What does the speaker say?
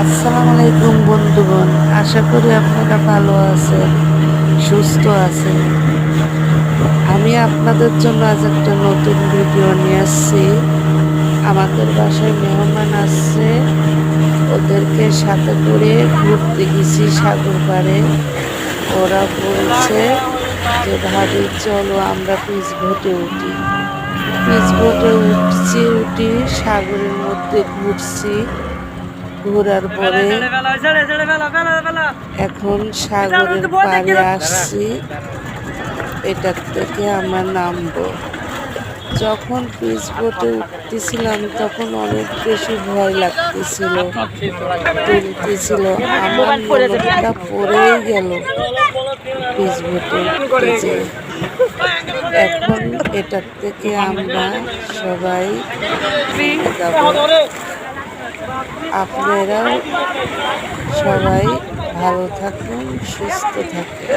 আসসালামু আলাইকুম বন্ধুগণ, আশা করি আপনারা ভালো আছেন, সুস্থ আছেন। আমি আপনাদের জন্য আজ একটা নতুন ভিডিও নিয়ে আসছি। আমাদের বাসায় মেহমান আসছে, ওদেরকে সাথে করে ঘুরতে গেছি সাগর পাড়ে। ওরা বলছে যে ভাবি চলো আমরা পিস বোটে উঠি। পিস বোটে উঠি সাগরের মধ্যে ঘুরছি। ঘোরার পরে এখন সাগরের পাড়ে আসছি, এটার থেকে আমরা নামবো। যখন পিস বোটে উঠতেছিলাম তখন অনেক বেশি ভয় লাগতেছিল, তুলতেছিল, আমার মনটা পড়েই গেল পিস বোটে উঠতে যে। এখন এটার থেকে আমরা সবাই যাব। আপনারাও সবাই ভালো থাকুন, সুস্থ থাকুন।